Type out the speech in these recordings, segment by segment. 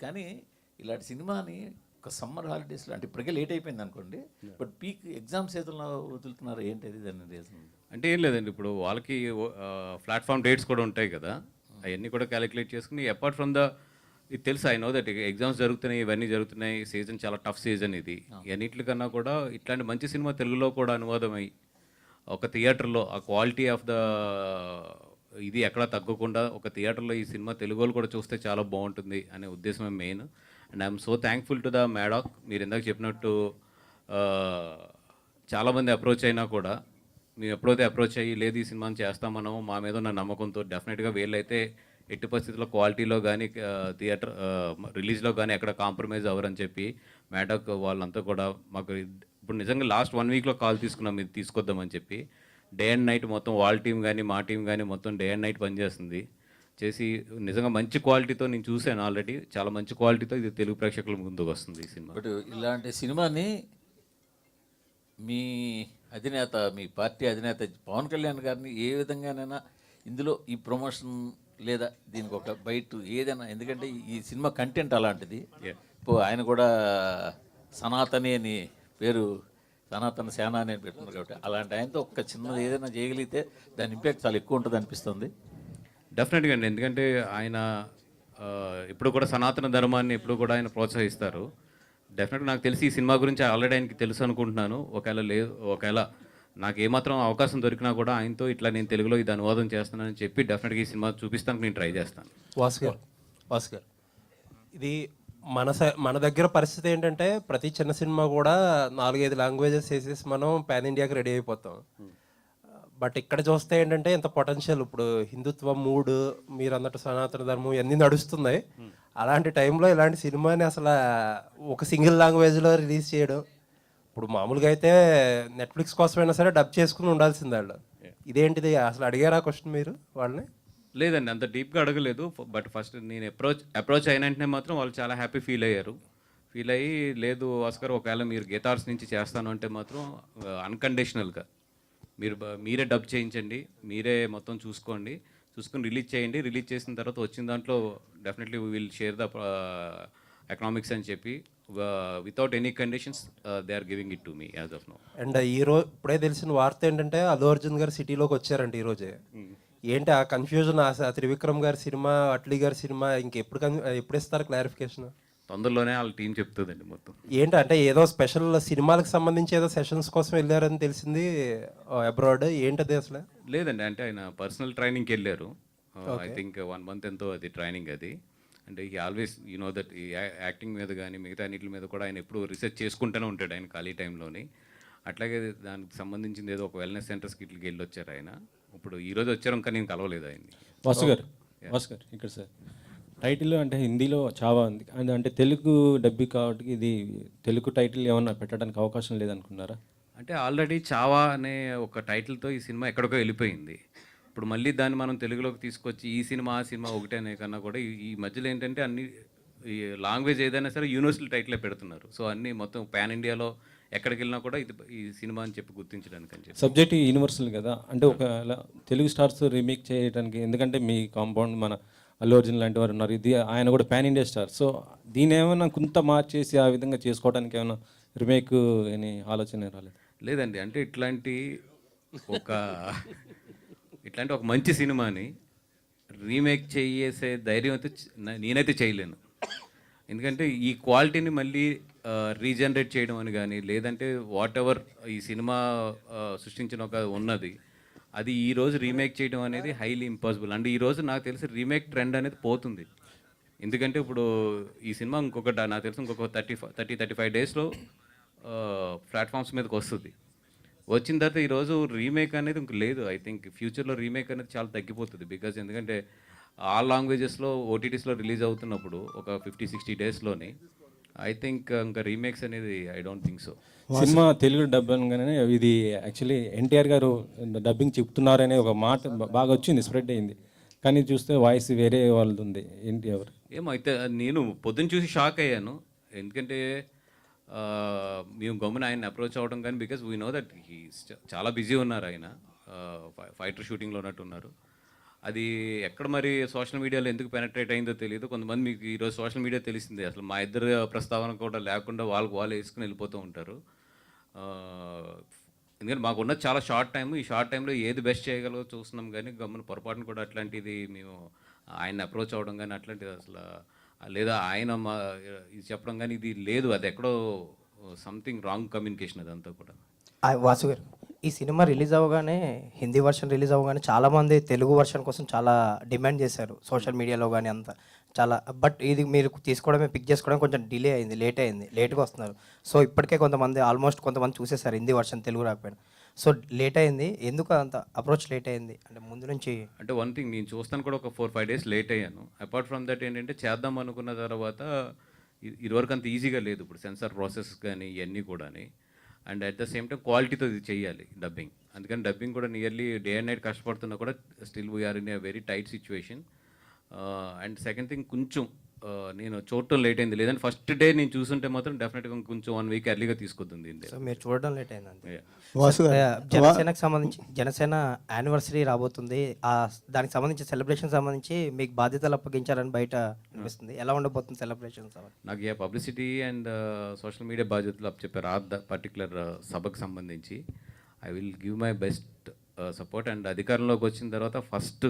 కానీ ఇలాంటి సినిమాని ఒక సమ్మర్ హాలిడేస్లో అంటే ఇప్పటికే లేట్ అయిపోయింది అనుకోండి, బట్ పీక్ ఎగ్జామ్ చేతుల్లో వదులుతున్నారు. ఏంటి దాని రీజన్? అంటే ఏం లేదండి, ఇప్పుడు వాళ్ళకి ప్లాట్ఫామ్ డేట్స్ కూడా ఉంటాయి కదా, అవన్నీ కూడా క్యాలిక్యులేట్ చేసుకుని అపార్ట్ ఫ్రమ్ ద ఇది తెలుసు, ఐ నో దట్ ఎగ్జామ్స్ జరుగుతున్నాయి, ఇవన్నీ జరుగుతున్నాయి, సీజన్ చాలా టఫ్ సీజన్ ఇది. అన్నిటికన్నా కూడా ఇట్లాంటి మంచి సినిమా తెలుగులో కూడా అనువాదమై ఒక థియేటర్లో ఆ క్వాలిటీ ఆఫ్ ద ఇది ఎక్కడ తగ్గకుండా ఒక థియేటర్లో ఈ సినిమా తెలుగు వాళ్ళు కూడా చూస్తే చాలా బాగుంటుంది అనే ఉద్దేశమే main. And I'm so thankful to the Maddock. మీరు ఇందాక చెప్పినట్టు చాలామంది అప్రోచ్ అయినా కూడా మేము ఎప్పుడైతే అప్రోచ్ అయ్యి లేదు ఈ సినిమాని చేస్తామనో మా మీద ఉన్న నమ్మకంతో డెఫినెట్గా వీళ్ళైతే ఎట్టి పరిస్థితుల్లో క్వాలిటీలో కానీ థియేటర్ రిలీజ్లో కానీ ఎక్కడ కాంప్రమైజ్ అవ్వరని చెప్పి మ్యాడాక్ వాళ్ళంతా కూడా మాకు ఇప్పుడు నిజంగా లాస్ట్ 1 వీక్లో కాల్ తీసుకున్నాం ఇది తీసుకొద్దామని చెప్పి. డే అండ్ నైట్ మొత్తం వాళ్ళ టీం కానీ మా టీం కానీ మొత్తం డే అండ్ నైట్ పనిచేస్తుంది చేసి నిజంగా మంచి క్వాలిటీతో నేను చూశాను ఆల్రెడీ, చాలా మంచి క్వాలిటీతో ఇది తెలుగు ప్రేక్షకుల ముందుకు వస్తుంది ఈ సినిమా. బట్ ఇలాంటి సినిమాని మీ అధినేత, మీ పార్టీ అధినేత పవన్ కళ్యాణ్ గారిని ఏ విధంగానైనా ఇందులో ఈ ప్రమోషన్ లేదా దీనికి ఒక బయట ఏదైనా, ఎందుకంటే ఈ సినిమా కంటెంట్ అలాంటిది. ఇప్పుడు ఆయన కూడా సనాతని అని పేరు, సనాతన సేన అని పెట్టుకున్నారు కాబట్టి అలాంటి ఆయనతో ఒక చిన్నది ఏదైనా చేయగలిగితే దాని ఇంపాక్ట్ చాలా ఎక్కువ ఉంటుంది అనిపిస్తుంది. డెఫినెట్గా అండి, ఎందుకంటే ఆయన ఇప్పుడు కూడా సనాతన ధర్మాన్ని ఇప్పుడు కూడా ఆయన ప్రోత్సహిస్తారు. డెఫినెట్గా నాకు తెలిసి ఈ సినిమా గురించి ఆల్రెడీ ఆయనకి తెలుసు అనుకుంటున్నాను. ఒకవేళ నాకు ఏమాత్రం అవకాశం దొరికినా కూడా ఆయనతో ఇట్లా నేను తెలుగులో ఇది అనువాదం చేస్తున్నానని చెప్పి డెఫినెట్గా ఈ సినిమా చూపిస్తానికి నేను ట్రై చేస్తాను. భాస్కర్ ఇది మన దగ్గర పరిస్థితి ఏంటంటే ప్రతి చిన్న సినిమా కూడా 4-5 లాంగ్వేజెస్ వేసేసి మనం పాన్ ఇండియాకి రెడీ అయిపోతాం. బట్ ఇక్కడ చూస్తే ఏంటంటే ఇంత పొటెన్షియల్, ఇప్పుడు హిందుత్వం మూడు మీరు అన్నట్టు సనాతన ధర్మం ఇవన్నీ నడుస్తున్నాయి. అలాంటి టైంలో ఇలాంటి సినిమాని అసలు ఒక సింగిల్ లాంగ్వేజ్లో రిలీజ్ చేయడం, ఇప్పుడు మామూలుగా అయితే నెట్ఫ్లిక్స్ కోసమైనా సరే డబ్ చేసుకుని ఉండాల్సింది వాళ్ళు. ఇదేంటిది అసలు అడిగారా క్వశ్చన్ మీరు వాళ్ళని? లేదండి, అంత డీప్గా అడగలేదు. బట్ ఫస్ట్ నేను అప్రోచ్ అయిన వెంటనే మాత్రం వాళ్ళు చాలా హ్యాపీ ఫీల్ అయ్యి లేదు ఆస్కర్ ఒకవేళ మీరు గీతార్స్ నుంచి చేస్తాను అంటే మాత్రం అన్కండిషనల్గా మీరే డబ్ చేయించండి, మీరే మొత్తం చూసుకొని రిలీజ్ చేయండి, రిలీజ్ చేసిన తర్వాత వచ్చిన దాంట్లో definitely will share the economics అని చెప్పి without any conditions they are giving it to me as of now. And ఈరోజు ఇప్పుడే తెలిసిన వార్త ఏంటంటే అల్లు అర్జున్ గారు సిటీలోకి వచ్చారంటే ఈరోజే. ఏంటి ఆ కన్ఫ్యూజన్? ఆ త్రివిక్రమ్ గారి సినిమా, అట్లీ గారి సినిమా ఎప్పుడు ఇస్తారు క్లారిఫికేషన్? తొందరలోనే వాళ్ళ టీం చెప్తుందండి మొత్తం. ఏంటి అంటే ఏదో స్పెషల్ సినిమాలకు సంబంధించి ఏదో సెషన్స్ కోసం వెళ్ళారని తెలిసింది అబ్రాడ్, ఏంటది అసలు? లేదండి, అంటే ఆయన పర్సనల్ ట్రైనింగ్కి వెళ్ళారు. ఐ థింక్ 1 month ఎంతో అది ట్రైనింగ్ అది. అంటే ఈ ఆల్వేస్ నో దట్ ఈ యాక్టింగ్ మీద కానీ మిగతా అన్నిటి మీద కూడా ఆయన ఎప్పుడు రీసెర్చ్ చేసుకుంటూనే ఉంటాడు ఆయన ఖాళీ టైంలోని. అట్లాగే దానికి సంబంధించింది ఏదో ఒక వెల్నెస్ సెంటర్స్కి ఇట్లకి వెళ్ళి వచ్చారు ఆయన. ఇప్పుడు ఈరోజు వచ్చారు, ఇంకా నేను కలవలేదు ఆయన్ని. భాస్కర్ ఇక్కడ సార్ టైటిల్ అంటే హిందీలో చావా ఉంది అంటే తెలుగు డబ్బి కాబట్టి ఇది తెలుగు టైటిల్ ఏమన్నా పెట్టడానికి అవకాశం లేదనుకున్నారా? అంటే ఆల్రెడీ చావా అనే ఒక టైటిల్తో ఈ సినిమా ఎక్కడికో వెళ్ళిపోయింది. ఇప్పుడు మళ్ళీ దాన్ని మనం తెలుగులోకి తీసుకొచ్చి ఈ సినిమా ఆ సినిమా ఒకటే అనే కన్నా కూడా ఈ మధ్యలో ఏంటంటే అన్ని ఈ లాంగ్వేజ్ ఏదైనా సరే యూనివర్సల్ టైటిలే పెడుతున్నారు. సో అన్నీ మొత్తం పాన్ ఇండియాలో ఎక్కడికి వెళ్ళినా కూడా ఇది ఈ సినిమా అని చెప్పి గుర్తించడానికి అని చెప్పి. సబ్జెక్ట్ యూనివర్సల్ కదా, అంటే ఒకవేళ తెలుగు స్టార్స్ రీమేక్ చేయడానికి, ఎందుకంటే మీ కాంపౌండ్ మన అల్లు అర్జున్ లాంటి వారు ఉన్నారు, ఇది ఆయన కూడా పాన్ ఇండియా స్టార్. సో దీని ఏమైనా కొంత మార్చేసి ఆ విధంగా చేసుకోవడానికి ఏమైనా రీమేక్ అని ఆలోచన రాలేదు? లేదండి, అంటే ఇట్లాంటి ఒక మంచి సినిమాని రీమేక్ చేసే ధైర్యం అయితే నేనైతే చేయలేను. ఎందుకంటే ఈ క్వాలిటీని మళ్ళీ రీజనరేట్ చేయడం అని కానీ లేదంటే వాట్ ఎవర్ ఈ సినిమా సృష్టించిన ఒక ఉన్నది అది ఈరోజు రీమేక్ చేయడం అనేది హైలీ ఇంపాసిబుల్. అండ్ ఈరోజు నాకు తెలిసి రీమేక్ ట్రెండ్ అనేది పోతుంది. ఎందుకంటే ఇప్పుడు ఈ సినిమా నాకు తెలిసి ఇంకొక 30-35 డేస్లో ప్లాట్ఫామ్స్ మీదకి వస్తుంది. వచ్చిన తర్వాత ఈరోజు రీమేక్ అనేది ఇంక లేదు. ఐ థింక్ ఫ్యూచర్లో రీమేక్ అనేది చాలా తగ్గిపోతుంది. బికాజ్ ఎందుకంటే ఆల్ లాంగ్వేజెస్లో ఓటీటీస్లో రిలీజ్ అవుతున్నప్పుడు ఒక 50-60 డేస్లోని ఐ థింక్ ఇంకా రీమేక్స్ అనేది I don't think so. Cinema Telugu dub అనగానే ఇది యాక్చువల్లీ ఎన్టీఆర్ గారు డబ్బింగ్ చెప్తున్నారనే ఒక మాట బాగా వచ్చింది, స్ప్రెడ్ అయింది. కానీ చూస్తే వాయిస్ వేరే వాళ్ళది ఉంది. ఏంటి ఎవరు ఏమో అయితే నేను పొద్దున్న చూసి షాక్ అయ్యాను. ఎందుకంటే మేము గమ్మున ఆయన అప్రోచ్ అవ్వడం కానీ బికాజ్ వీ నో దట్ చాలా బిజీ ఉన్నారు ఆయన, ఫైటర్ షూటింగ్లో ఉన్నట్టు ఉన్నారు. అది ఎక్కడ మరి సోషల్ మీడియాలో ఎందుకు పెనట్రేట్ అయిందో తెలియదు. కొంతమంది మీకు ఈరోజు సోషల్ మీడియా తెలిసింది అసలు మా ఇద్దరు ప్రస్తావన కూడా లేకుండా వాళ్ళకి వాళ్ళు వేసుకుని వెళ్ళిపోతూ ఉంటారు. ఎందుకంటే మాకున్న చాలా షార్ట్ టైం, ఈ షార్ట్ టైంలో ఏది బెస్ట్ చేయగలగో చూస్తున్నాం, కానీ గమ్మున పొరపాటును కూడా అట్లాంటిది మేము ఆయన అప్రోచ్ అవ్వడం కానీ అట్లాంటిది అసలు లేదా ఆయన మా ఇది చెప్పడం కానీ ఇది లేదు. అది ఎక్కడో సంథింగ్ రాంగ్ కమ్యూనికేషన్ అదంతా కూడా. వాసు గారు, ఈ సినిమా రిలీజ్ అవ్వగానే హిందీ వర్షన్ రిలీజ్ అవ్వగానే చాలామంది తెలుగు వర్షన్ కోసం చాలా డిమాండ్ చేశారు సోషల్ మీడియాలో కానీ అంతా చాలా. బట్ ఇది మీరు తీసుకోవడమే, పిక్ చేసుకోవడం కొంచెం డిలే అయింది, లేట్గా వస్తున్నారు. సో ఇప్పటికే కొంతమంది చూసేశారు హిందీ వర్షన్, తెలుగు రాకపోయినా. సో లేట్ అయింది, ఎందుకు అంత అప్రోచ్ లేట్ అయింది అంటే ముందు నుంచి? అంటే వన్ థింగ్, నేను చూస్తాను కూడా ఒక 4-5 డేస్ లేట్ అయ్యాను. అపార్ట్ ఫ్రమ్ దట్ ఏంటంటే చేద్దాం అనుకున్న తర్వాత ఇదివరకు అంత ఈజీగా లేదు ఇప్పుడు సెన్సార్ ప్రాసెస్ కానీ ఇవన్నీ కూడా. And at the same time క్వాలిటీతో ఇది చేయాలి డబ్బింగ్. అందుకని డబ్బింగ్ కూడా నియర్లీ డే అండ్ నైట్ కష్టపడుతున్నా కూడా still we're in a very tight situation. And second thing, కొంచెం నేను చూడటం లేట్ అయింది. లేదంటే ఫస్ట్ డే నేను చూసుంటే మాత్రం డెఫినెట్గా కొంచెం 1 వీక్ ఎర్లీగా తీసుకొద్ది. సో మీరు చూడడం లేట్ అయింది అంతే. వాసు గారు, జనసేనకు సంబంధించి జనసేన యానివర్సరీ రాబోతుంది, దానికి సంబంధించి సెలబ్రేషన్ సంబంధించి మీకు బాధ్యతలు అప్పగించారని బయట అనిపిస్తుంది. ఎలా ఉండబోతుంది సెలబ్రేషన్? నాకు ఏ పబ్లిసిటీ అండ్ సోషల్ మీడియా బాధ్యతలు చెప్పారు ఆ పర్టికులర్ సభకు సంబంధించి. I will give my best support. And అధికారంలోకి వచ్చిన తర్వాత ఫస్ట్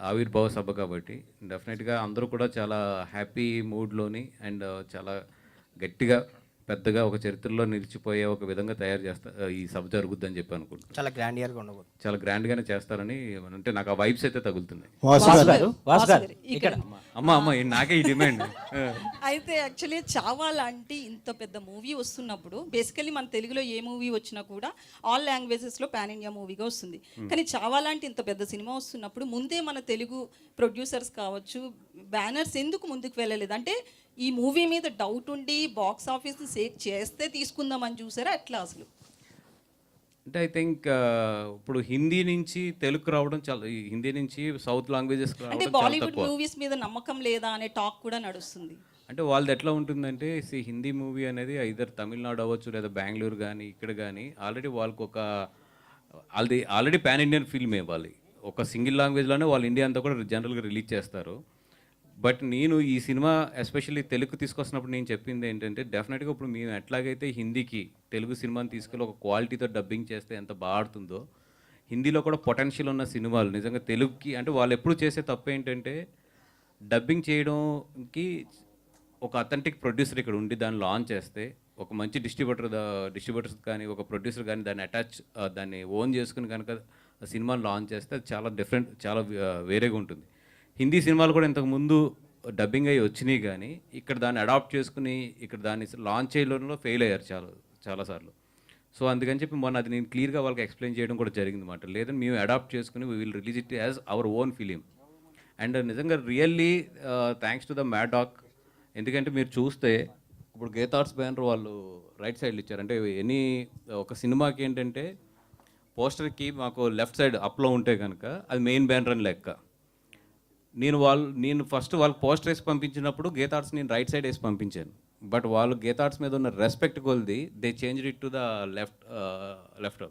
ఆవిర్భావ సభ కాబట్టి డెఫినెట్గా అందరూ కూడా చాలా హ్యాపీ మూడ్లోని అండ్ చాలా గట్టిగా పెద్దగా ఒక చరిత్రలో నిలిచిపోయే ఒక విధంగా తయారు ఈ సభ జరుగుద్దని చెప్పి అనుకుంటున్నాను. చాలా గ్రాండియర్గా ఉండబోతుంది, చాలా గ్రాండ్గానే చేస్తారని అంటే నాకు ఆ వైబ్స్ అయితే తగులుతున్నాయి. అమ్మ నాకే ఈ డిమాండ్. అయితే యాక్చువల్లీ చావా లాంటి ఇంత పెద్ద మూవీ వస్తున్నప్పుడు బేసికలీ మన తెలుగులో ఏ మూవీ వచ్చినా కూడా ఆల్ లాంగ్వేజెస్లో పాన్ ఇండియా మూవీగా వస్తుంది. కానీ చావా లాంటి ఇంత పెద్ద సినిమా వస్తున్నప్పుడు ముందే మన తెలుగు ప్రొడ్యూసర్స్ కావచ్చు, బ్యానర్స్ ఎందుకు ముందుకు వెళ్ళలేదు? అంటే ఈ మూవీ మీద డౌట్ ఉండి బాక్స్ ఆఫీస్ సేక్ చేస్తే తీసుకుందామని చూసారా అట్లా అసలు? అంటే ఐ థింక్ ఇప్పుడు హిందీ నుంచి తెలుగు రావడం చాలా, హిందీ నుంచి సౌత్ లాంగ్వేజెస్ అంటే బాలీవుడ్ మూవీస్ మీద నమ్మకం లేదా అనే టాక్ కూడా నడుస్తుంది. అంటే వాళ్ళది ఎట్లా ఉంటుందంటే హిందీ మూవీ అనేది ఐదర్ తమిళనాడు అవ్వచ్చు లేదా బెంగళూరు కానీ ఇక్కడ కానీ ఆల్రెడీ వాళ్ళకి వాళ్ళది ఆల్రెడీ పాన్ ఇండియన్ ఫిల్మ్ ఇవ్వాలి. ఒక సింగిల్ లాంగ్వేజ్లోనే వాళ్ళు ఇండియా అంతా కూడా జనరల్గా రిలీజ్ చేస్తారు. బట్ నేను ఈ సినిమా ఎస్పెషల్లీ తెలుగు తీసుకొస్తున్నప్పుడు నేను చెప్పింది ఏంటంటే డెఫినెట్గా ఇప్పుడు మేము ఎట్లాగైతే హిందీకి తెలుగు సినిమాని తీసుకెళ్ళి ఒక క్వాలిటీతో డబ్బింగ్ చేస్తే ఎంత బాగుంటుందో, హిందీలో కూడా పొటెన్షియల్ ఉన్న సినిమాలు నిజంగా తెలుగుకి అంటే వాళ్ళు ఎప్పుడు చేసే తప్పు ఏంటంటే డబ్బింగ్ చేయడంకి ఒక అథెంటిక్ ప్రొడ్యూసర్ ఇక్కడ ఉండి దాన్ని లాంచ్ చేస్తే ఒక మంచి డిస్ట్రిబ్యూటర్స్ కానీ ఒక ప్రొడ్యూసర్ కానీ దాన్ని ఓన్ చేసుకుని కనుక సినిమాని లాంచ్ చేస్తే అది చాలా డిఫరెంట్, చాలా వేరేగా ఉంటుంది. హిందీ సినిమాలు కూడా ఇంతకుముందు డబ్బింగ్ అయ్యి వచ్చినాయి కానీ ఇక్కడ దాన్ని అడాప్ట్ చేసుకుని ఇక్కడ దాన్ని లాంచ్ చేయడంలో ఫెయిల్ అయ్యారు చాలాసార్లు. సో అందుకని చెప్పి మొన్న అది నేను క్లియర్గా వాళ్ళకి ఎక్స్ప్లెయిన్ చేయడం కూడా జరిగింది అన్నమాట. లేదని మేము అడాప్ట్ చేసుకుని we will release it as our own film. And నిజంగా really thanks to the Maddock. ఎందుకంటే మీరు చూస్తే ఇప్పుడు గీతార్ట్స్ బ్యానర్ వాళ్ళు రైట్ సైడ్లు ఇచ్చారు. అంటే ఒక సినిమాకి ఏంటంటే పోస్టర్కి మాకు లెఫ్ట్ సైడ్ అప్లో ఉంటే కనుక అది మెయిన్ బ్యానర్ అని లెక్క. నేను ఫస్ట్ వాళ్ళకి పోస్టర్ వేసి పంపించినప్పుడు గీతార్ట్స్ నేను రైట్ సైడ్ వేసి పంపించాను. బట్ వాళ్ళు గీతార్ట్స్ మీద ఉన్న రెస్పెక్ట్ కొలిది they change it to the left.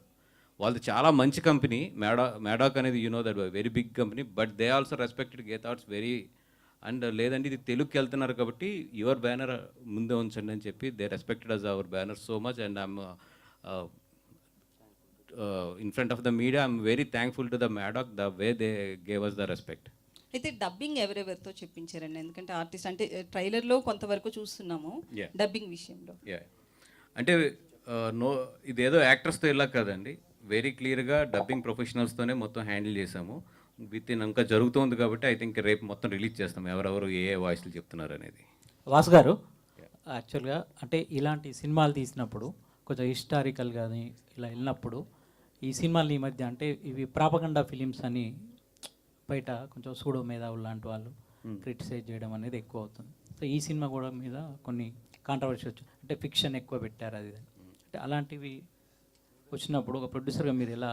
వాళ్ళది చాలా మంచి కంపెనీ మ్యాడాక్ అనేది, you know that very big company. But they also respected Geetha Arts very. And లేదండి ఇది తెలుగుకి వెళ్తున్నారు కాబట్టి యువర్ బ్యానర్ ముందే ఉంచండి అని చెప్పి they respected us our banner so much. And I'm in front of the media I'm very thankful to the Maddock the way they gave us the respect. అయితే డబ్బింగ్ ఎవరెవరితో చెప్పించారండి? ఎందుకంటే ఆర్టిస్ట్ అంటే ట్రైలర్లో కొంతవరకు చూస్తున్నాము డబ్బింగ్ విషయంలో. అంటే ఇదేదో యాక్టర్స్తో ఇలా కదండి, వెరీ క్లియర్గా డబ్బింగ్ ప్రొఫెషనల్స్తోనే మొత్తం హ్యాండిల్ చేసాము. ఇంకా జరుగుతుంది కాబట్టి ఐ థింక్ రేపు మొత్తం రిలీజ్ చేస్తాం ఎవరెవరు ఏ వాయిస్లు చెప్తున్నారు అనేది. వాసు గారు, యాక్చువల్గా అంటే ఇలాంటి సినిమాలు తీసినప్పుడు కొంచెం హిస్టారికల్ కానీ ఇలా వెళ్ళినప్పుడు ఈ సినిమాలు ఈ మధ్య అంటే ఇవి ప్రాపగండా ఫిలిమ్స్ అని బయట కొంచెం సూడో మేధావులు లాంటి వాళ్ళు క్రిటిసైజ్ చేయడం అనేది ఎక్కువ అవుతుంది. సో ఈ సినిమా కూడా మీద కొన్ని కాంట్రవర్సీ వచ్చు, అంటే ఫిక్షన్ ఎక్కువ పెట్టారు అది. అంటే అలాంటివి వచ్చినప్పుడు ఒక ప్రొడ్యూసర్గా మీరు ఎలా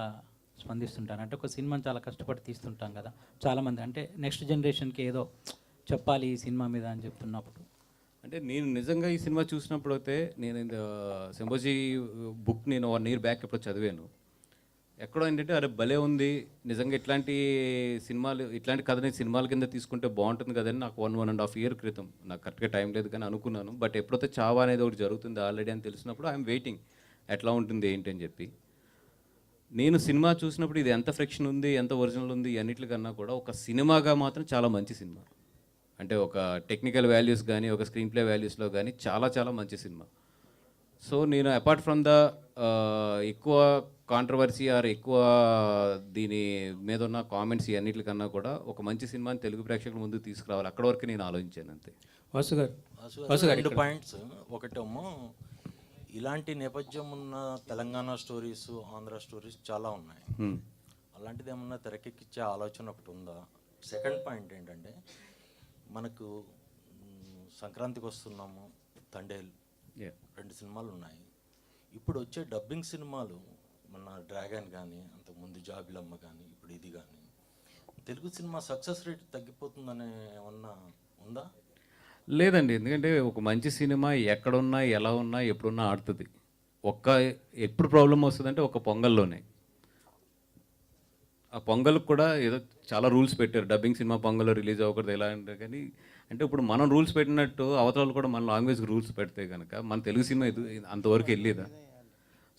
స్పందిస్తుంటారు? అంటే ఒక సినిమాని చాలా కష్టపడి తీస్తుంటాం కదా చాలామంది, అంటే నెక్స్ట్ జనరేషన్కి ఏదో చెప్పాలి ఈ సినిమా మీద అని చెప్తున్నప్పుడు. అంటే నేను నిజంగా ఈ సినిమా చూసినప్పుడు అయితే నేను సింబోజీ బుక్ నేను 1 year బ్యాక్ ఎప్పుడు చదివాను. ఎక్కడో ఏంటంటే అరే భలే ఉంది నిజంగా, ఇట్లాంటి సినిమాలు, ఇట్లాంటి కథని సినిమాల కింద తీసుకుంటే బాగుంటుంది కదని నాకు 1.5 year క్రితం, నాకు కరెక్ట్గా టైం లేదు కానీ అనుకున్నాను. బట్ ఎప్పుడైతే చావా అనేది ఒకటి జరుగుతుంది ఆల్రెడీ అని తెలిసినప్పుడు ఐఎమ్ వెయిటింగ్ ఎట్లా ఉంటుంది ఏంటి అని చెప్పి. నేను సినిమా చూసినప్పుడు ఇది ఎంత ఫ్రిక్షన్ ఉంది, ఎంత ఒరిజినల్ ఉంది, అన్నిటికన్నా కూడా ఒక సినిమాగా మాత్రం చాలా మంచి సినిమా. అంటే ఒక టెక్నికల్ వాల్యూస్ కానీ, ఒక స్క్రీన్ ప్లే వాల్యూస్లో కానీ చాలా చాలా మంచి సినిమా. సో నేను అపార్ట్ ఫ్రమ్ ద ఎక్కువ కాంట్రవర్సీ ఆర్ ఎక్కువ దీని మీద ఉన్న కామెంట్స్ అన్నిటికన్నా కూడా ఒక మంచి సినిమాని తెలుగు ప్రేక్షకుల ముందుకు తీసుకురావాలి, అక్కడ వరకు నేను ఆలోచించాను అంతే. వాసు గారు, రెండు పాయింట్స్. ఒకటేమో ఇలాంటి నేపథ్యం ఉన్న తెలంగాణ స్టోరీస్, ఆంధ్ర స్టోరీస్ చాలా ఉన్నాయి. అలాంటిది ఏమన్నా తెరకెక్కించే ఆలోచన ఒకటి ఉందా? సెకండ్ పాయింట్ ఏంటంటే, మనకు సంక్రాంతికి వస్తున్నాము, తండేల్ 2 సినిమాలు ఉన్నాయి. ఇప్పుడు వచ్చే డబ్బింగ్ సినిమాలు మన డ్రాగన్ కానీ, అంతకుముందు జాబిలమ్మ కానీ, ఇప్పుడు ఇది కానీ, తెలుగు సినిమా సక్సెస్ రేట్ తగ్గిపోతుందనే ఏమన్నా ఉందా? లేదండి, ఎందుకంటే ఒక మంచి సినిమా ఎక్కడున్నా, ఎలా ఉన్నా, ఎప్పుడున్నా ఆడుతుంది. ఎప్పుడు ప్రాబ్లం వస్తుందంటే ఒక పొంగల్లోనే. ఆ పొంగల్కి కూడా ఏదో చాలా రూల్స్ పెట్టారు, డబ్బింగ్ సినిమా పొంగల్లో రిలీజ్ అవ్వకూడదు ఎలా అంటే. కానీ అంటే ఇప్పుడు మనం రూల్స్ పెట్టినట్టు అవతరాలు కూడా మన లాంగ్వేజ్కి రూల్స్ పెడితే కనుక మన తెలుగు సినిమా అంతవరకు వెళ్ళేదా?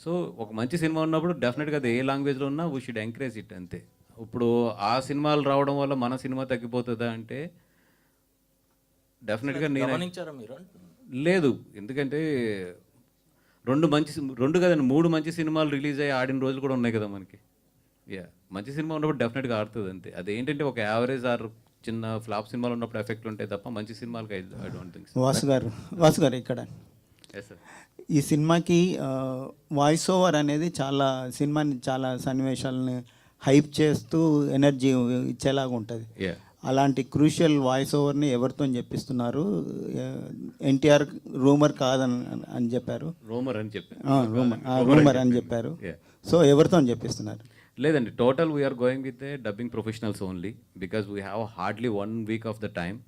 సో ఒక మంచి సినిమా ఉన్నప్పుడు డెఫినెట్గా అది ఏ లాంగ్వేజ్లో ఉన్నా వీ షుడ్ ఎంకరేజ్ ఇట్ అంతే. ఇప్పుడు ఆ సినిమాలు రావడం వల్ల మన సినిమా తగ్గిపోతుందా అంటే డెఫినెట్గా నేను గమనించారా మీరు? లేదు, ఎందుకంటే 2 కదండి 3 మంచి సినిమాలు రిలీజ్ అయ్యి ఆడిన రోజులు కూడా ఉన్నాయి కదా మనకి. మంచి సినిమా ఉన్నప్పుడు డెఫినెట్గా ఆడుతుంది అంతే. అదేంటంటే ఒక యావరేజ్ ఆర్ చిన్న ఫ్లాప్ సినిమాలు ఉన్నప్పుడు ఎఫెక్ట్లు ఉంటాయి తప్ప మంచి సినిమాలకి ఐ డోంట్ థింక్. వాసు గారు ఇక్కడ ఎస్ సార్, ఈ సినిమాకి వాయిస్ ఓవర్ అనేది చాలా సినిమాని చాలా సన్నివేశాలని హైప్ చేస్తూ ఎనర్జీ ఇచ్చేలాగా ఉంటుంది. అలాంటి క్రూషియల్ వాయిస్ ఓవర్ని ఎవరితో చెప్పిస్తున్నారు? ఎన్టీఆర్ రూమర్ కాదని అని చెప్పారు. రూమర్ అని చెప్పారు. రూమర్ అని చెప్పారు. సో ఎవరితో చెప్పిస్తున్నారు? లేదండి, total we're going with dubbing professionals only because we have hardly 1 week of the time.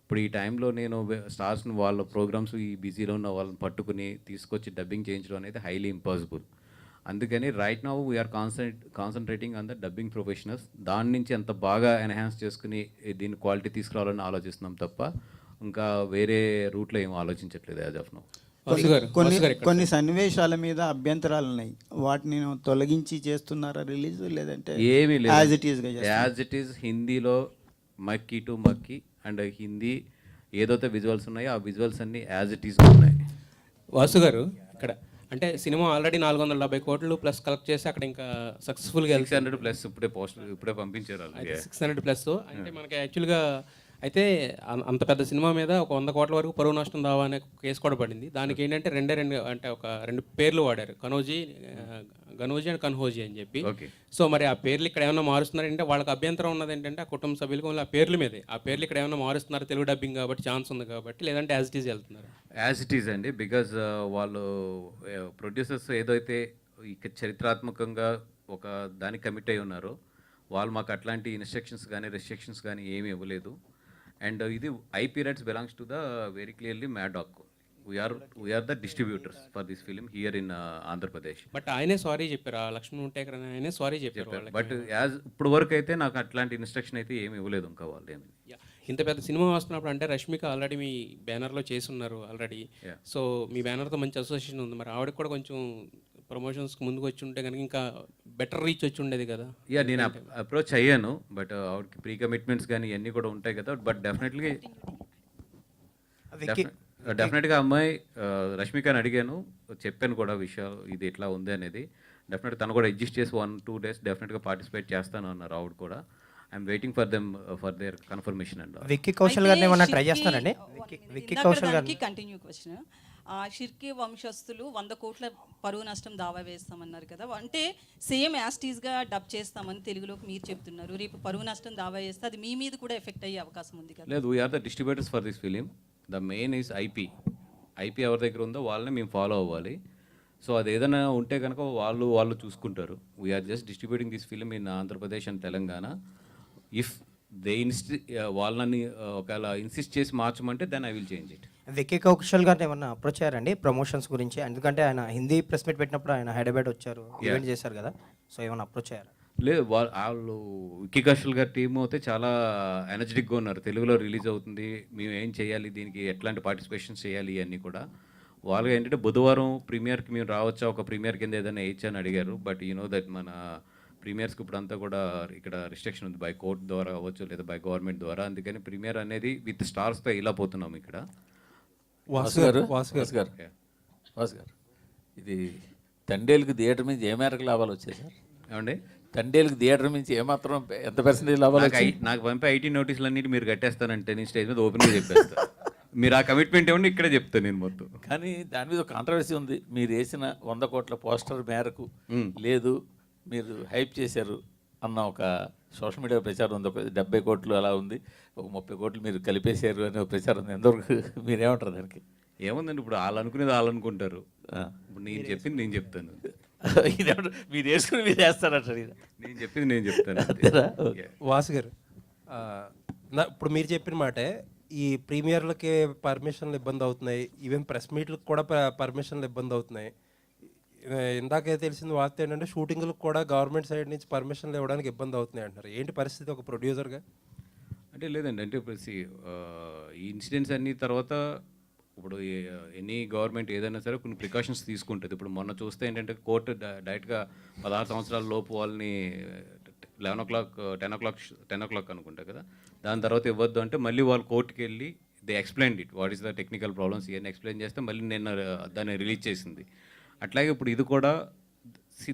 ఇప్పుడు ఈ టైంలో నేను స్టార్స్ని వాళ్ళ ప్రోగ్రామ్స్ ఈ బిజీలో ఉన్న వాళ్ళని పట్టుకుని తీసుకొచ్చి డబ్బింగ్ చేయించడం అనేది హైలీ ఇంపాసిబుల్. అందుకని right now we're concentrating on the dubbing professionals. దాని నుంచి ఎంత బాగా ఎన్హాన్స్ చేసుకుని దీని క్వాలిటీ తీసుకురావాలని ఆలోచిస్తున్నాం తప్ప ఇంకా వేరే రూట్లో ఏం ఆలోచించట్లేదు యాజ్ ఆఫ్ నౌ. కొన్ని సన్నివేశాల మీద అభ్యంతరాలు ఉన్నాయి, వాటిని తొలగించి చేస్తున్నారా రిలీజ్, లేదంటే ఏమీ లేదు, యాజ్ ఇట్ ఈస్ హిందీలో మక్కీ టు మక్కీ అండ్ హిందీ ఏదైతే విజువల్స్ ఉన్నాయో ఆ విజువల్స్ అన్ని యాజ్ ఇట్ ఈస్ ఉన్నాయి. వాసు గారు ఇక్కడ అంటే సినిమా ఆల్రెడీ 470 కోట్లు ప్లస్ కలెక్ట్ చేసి అక్కడ ఇంకా సక్సెస్ఫుల్గా 600 ప్లస్ ఇప్పుడే పంపించారు. 600 ప్లస్ అంటే మనకి యాక్చువల్గా అయితే అంత పెద్ద సినిమా మీద ఒక 100 కోట్ల వరకు పరువు నష్టం దావా అనే కేసు కూడా పడింది. దానికి ఏంటంటే రెండు పేర్లు వాడారు, గనోజీ అండ్ కన్హోజీ అని చెప్పి. సో మరి ఆ పేర్లు ఇక్కడ ఏమైనా మారుస్తున్నారంటే వాళ్ళకి అభ్యంతరం ఉన్నది ఏంటంటే ఆ కుటుంబ సభ్యులకు ఆ పేర్ల మీదే, ఆ పేర్లు ఇక్కడ ఏమైనా మారుస్తున్నారు తెలుగు డబ్బింగ్ కాబట్టి ఛాన్స్ ఉంది కాబట్టి, లేదంటే యాజ్ ఇట్ ఈజ్ వెళ్తున్నారు? యాజ్ ఇట్ ఈజ్ అండి, బికాజ్ వాళ్ళు ప్రొడ్యూసర్స్ ఏదైతే చరిత్రాత్మకంగా ఒక దానికి కమిట్ అయి ఉన్నారో వాళ్ళు మాకు అట్లాంటి ఇన్స్ట్రక్షన్స్ కానీ రెస్ట్రిక్షన్స్ కానీ ఏమీ ఇవ్వలేదు. అండ్ ఇది IP rights belongs to the very clearly Maddock. We are the distributors for this film here in Andhra Pradesh. But ఆయనే సారీ చెప్పారు, లక్ష్మణ్ ఉంటేకర్ ఆయనే సారీ చెప్పారు. బట్ యాజ్ ఇప్పుడు వరకు అయితే నాకు అట్లాంటి ఇన్స్ట్రక్షన్ అయితే ఏమి ఇవ్వలేదు ఇంకా వాళ్ళు ఏమి. ఇంత పెద్ద సినిమా వస్తున్నప్పుడు అంటే రష్మిక ఆల్రెడీ మీ బ్యానర్లో చేస్తున్నారు ఆల్రెడీ. సో మీ బ్యానర్తో మంచి అసోసియేషన్ ఉంది, మరి ఆవిడకి కూడా కొంచెం ప్రమోషన్స్కి ముందుకు వచ్చి ఉంటే కనుక ఇంకా బెటర్ రీచ్ వచ్చి ఉండేది కదా. నేను అప్రోచ్ అయ్యాను, బట్ ఆవిడకి ప్రీ కమిట్మెంట్స్ కానీ ఇవన్నీ కూడా ఉంటాయి కదా. బట్ డెఫినెట్గా అమ్మాయి రష్మికని అడిగాను, చెప్పాను కూడా విషయాలు ఇది ఎట్లా ఉంది అనేది. డెఫినెట్గా తను కూడా అడ్జస్ట్ చేసి 1-2 days డెఫినెట్గా పార్టిసిపేట్ చేస్తాను అన్నారు ఆవిడ కూడా. I'm waiting for them for their confirmation and Vicky Kaushal గారిని ఏమన్నా ట్రై చేస్తారండి? విక్కీ కౌశల్ గారిని కంటిన్యూ క్వశ్చన్. షిర్కీ వంశస్థులు 100 కోట్ల పరువు నష్టం దావా వేస్తామన్నారు కదా, అంటే సేమ్ యాస్టీస్గా డబ్ చేస్తామని తెలుగులోకి మీరు చెప్తున్నారు. రేపు పరువు నష్టం దావా వేస్తే అది మీ మీద కూడా ఎఫెక్ట్ అయ్యే అవకాశం ఉంది కదా? లేదు, we're the distributors for this film. The main is IP ఎవరి దగ్గర ఉందో వాళ్ళని మేము ఫాలో అవ్వాలి. సో అది ఏదైనా ఉంటే కనుక వాళ్ళు చూసుకుంటారు. We are just distributing this film in Andhra Pradesh and Telangana. If they వాళ్ళని ఒకవేళ ఇన్సిస్ట్ చేసి మార్చమంటే then I will change it. Vicky Kaushal గారిని ఏమన్నా అప్రోచ్ అయ్యారండి ప్రమోషన్స్ గురించి? ఎందుకంటే ఆయన హిందీ ప్రెస్ మీట్ పెట్టినప్పుడు ఆయన హైదరాబాద్ వచ్చారు, ఈవెంట్ చేశారు కదా. సో ఏమైనా అప్రోచ్ అయ్యారా? లేదు, వాళ్ళు విక్కీ కౌశల్ గారి టీం అయితే చాలా ఎనర్జెటిక్గా ఉన్నారు. తెలుగులో రిలీజ్ అవుతుంది, మేము ఏం చేయాలి, దీనికి ఎట్లాంటి పార్టిసిపేషన్స్ చేయాలి అన్నీ కూడా. వాళ్ళు ఏంటంటే బుధవారం ప్రీమియర్కి మేము రావచ్చా, ఒక ప్రీమియర్ కింద ఏదైనా వేయచ్చా అని అడిగారు. బట్ యూ నో దట్ మన ప్రీమియర్స్కి ఇప్పుడు అంతా కూడా ఇక్కడ రిస్ట్రిక్షన్ ఉంది, బై కోర్ట్ ద్వారా అవ్వచ్చు లేదా బై గవర్నమెంట్ ద్వారా. అందుకని ప్రీమియర్ అనేది విత్ స్టార్స్తో ఇలా పోతున్నాం ఇక్కడ. వాసు గారు ఇది తండేలుకి థియేటర్ నుంచి ఏ మేరకు లాభాలు వచ్చాయి సార్? ఏమండి, తండేలుకి థియేటర్ నుంచి ఏమాత్రం ఎంత పర్సెంటేజ్ లాభాలు వచ్చాయి? నాకు పంపే ఐటీ నోటీసులు అన్నిటి మీరు కట్టేస్తానంటే నేను స్టేజ్ మీద ఓపెన్గా చెప్పేస్తాను. మీరు ఆ కమిట్మెంట్ ఏమన్నా ఇక్కడే చెప్తాను నేను మొత్తం. కానీ దాని మీద ఒక కాంట్రవర్సీ ఉంది. మీరు వేసిన 100 కోట్ల పోస్టర్ మేరకు లేదు, మీరు హైప్ చేశారు అన్న ఒక సోషల్ మీడియా ప్రచారం ఉంది. ఒక 70 కోట్లు అలా ఉంది, ఒక 30 కోట్లు మీరు కలిపేశారు అనే ఒక ప్రచారం ఉంది. ఎంతవరకు మీరేమంటారు దానికి? ఏముందండి, ఇప్పుడు వాళ్ళు అనుకునేది వాళ్ళు అనుకుంటారు. ఇప్పుడు నేను చెప్పింది నేను చెప్తాను. మీరు వేసుకుని మీరు వేస్తారంట. నేను చెప్పింది నేను చెప్తాను. వాసు గారు, ఇప్పుడు మీరు చెప్పిన మాటే, ఈ ప్రీమియర్లకి పర్మిషన్లు ఇబ్బంది అవుతున్నాయి, ఈవెన్ ప్రెస్ మీట్లకు కూడా పర్మిషన్లు ఇబ్బంది అవుతున్నాయి. ఇందాకే తెలిసింది వార్త ఏంటంటే షూటింగ్లకు కూడా గవర్నమెంట్ సైడ్ నుంచి పర్మిషన్లు ఇవ్వడానికి ఇబ్బంది అవుతున్నాయి అంటున్నారు. ఏంటి పరిస్థితి ఒక ప్రొడ్యూసర్గా? అంటే లేదండి, అంటే ఇప్పుడు ఈ ఇన్సిడెంట్స్ అన్ని తర్వాత ఇప్పుడు ఎనీ గవర్నమెంట్ ఏదైనా సరే కొన్ని ప్రికాషన్స్ తీసుకుంటుంది. ఇప్పుడు మొన్న చూస్తే ఏంటంటే కోర్టు డైరెక్ట్గా 16 సంవత్సరాల లోపు వాళ్ళని 11 o'clock 10 o'clock అనుకుంటా కదా, దాని తర్వాత ఇవ్వద్దు అంటే మళ్ళీ వాళ్ళు కోర్టుకి వెళ్ళి they explain it what is the technical problems ఇవన్నీ ఎక్స్ప్లెయిన్ చేస్తే మళ్ళీ నిన్న దాన్ని రిలీజ్ చేసింది. అట్లాగే ఇప్పుడు ఇది కూడా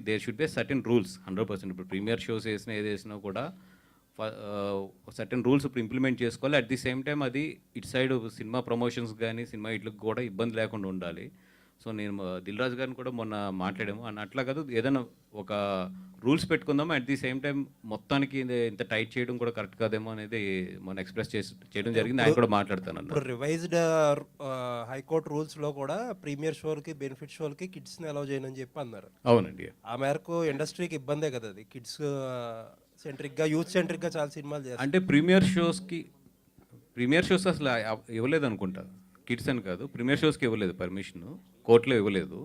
there should be certain rules 100%. ఇప్పుడు ప్రీమియర్ షోస్ వేసినా ఏది వేసినా కూడా సర్టెన్ రూల్స్ ఇప్పుడు ఇంప్లిమెంట్ చేసుకోవాలి. అట్ ది సేమ్ టైం అది ఇటు సైడ్ సినిమా ప్రమోషన్స్ కానీ సినిమా ఇట్లకు కూడా ఇబ్బంది లేకుండా ఉండాలి. సో నేను దిల్ రాజు గారిని కూడా మొన్న మాట్లాడాము అని, అట్లా కాదు ఏదైనా ఒక రూల్స్ పెట్టుకుందాము. అట్ ది సేమ్ టైం మొత్తానికి ఇంత టైట్ చేయడం కూడా కరెక్ట్ కాదేమో అనేది మనం ఎక్స్ప్రెస్ చేయడం జరిగింది. ఆయన కూడా మాట్లాడతాను. ఇప్పుడు రివైజ్డ్ హైకోర్టు రూల్స్లో కూడా ప్రీమియర్ షోలకి బెనిఫిట్ షోలకి కిడ్స్ని అలౌ చేయనని చెప్పి అన్నారు. అవునండి, ఆ మేరకు ఇండస్ట్రీకి ఇబ్బందే కదా అది. కిడ్స్ సెంట్రిక్గా యూత్ సెంట్రిక్గా చాలా సినిమాలు చేస్తారు. అంటే ప్రీమియర్ షోస్ అసలు ఇవ్వలేదు అనుకుంటా, కిడ్స్ అని కాదు, ప్రీమియర్ షోస్కి ఇవ్వలేదు పర్మిషన్, కోర్టులో ఇవ్వలేదు.